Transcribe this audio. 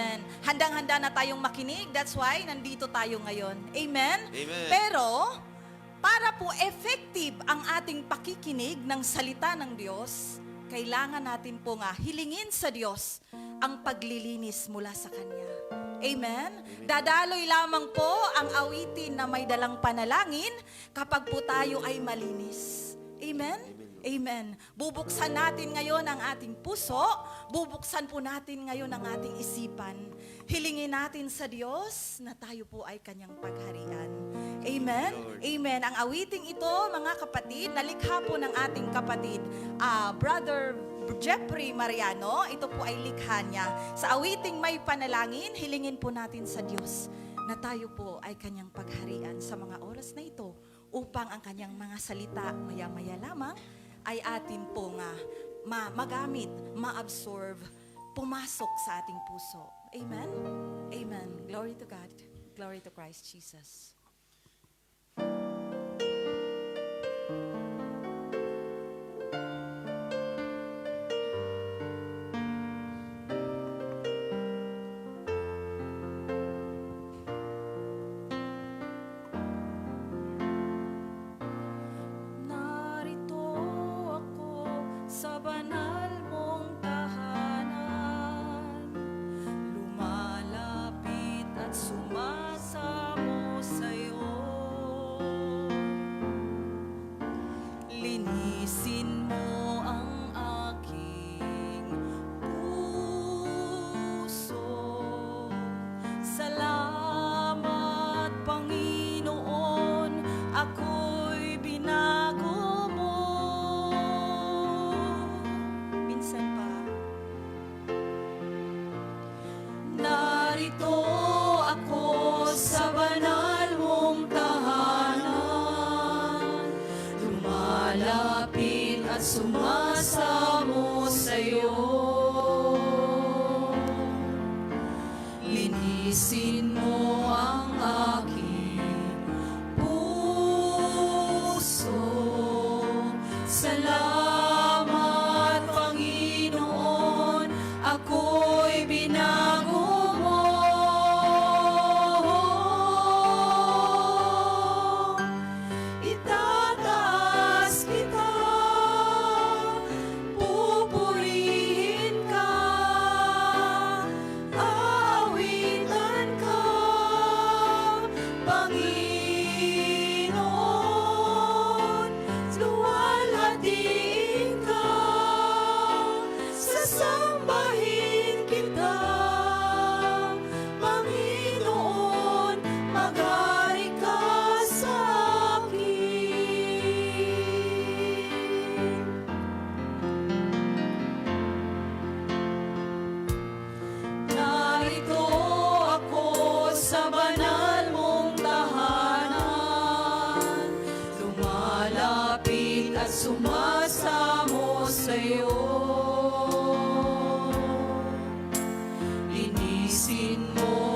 Amen. Handang-handa na tayong makinig. That's why nandito tayo ngayon. Amen? Amen. Pero, para po effective ang ating pakikinig ng salita ng Diyos, kailangan natin po nga hilingin sa Diyos ang paglilinis mula sa Kanya. Amen? Dadaloy lamang po ang awitin na may dalang panalangin kapag po tayo ay malinis. Amen? Amen. Bubuksan natin ngayon ang ating puso, bubuksan po natin ngayon ang ating isipan. Hilingin natin sa Diyos na tayo po ay Kanyang pagharian. Amen? Amen. Ang awiting ito, mga kapatid, nalikha po ng ating kapatid, Brother Jeffrey Mariano. Ito po ay likha niya. Sa awiting may panalangin, hilingin po natin sa Diyos na tayo po ay Kanyang pagharian sa mga oras na ito upang ang Kanyang mga salita maya-maya lamang ay atin po nga magamit, ma-absorb, pumasok sa ating puso. Amen? Amen. Glory to God. Glory to Christ Jesus. Sa banal mong tahanan, lumalapit at sumasamo sa'yo. Linisin mo ang aking puso. Salamat, Panginoon, ako'y binago. Narito ako sa banal mong tahanan, lumalapit at sumasamo sa'yo. Linisin mo ang aking puso. Salamat, Panginoon, ako'y binago. Sumasamo sa'yo. Linisin mo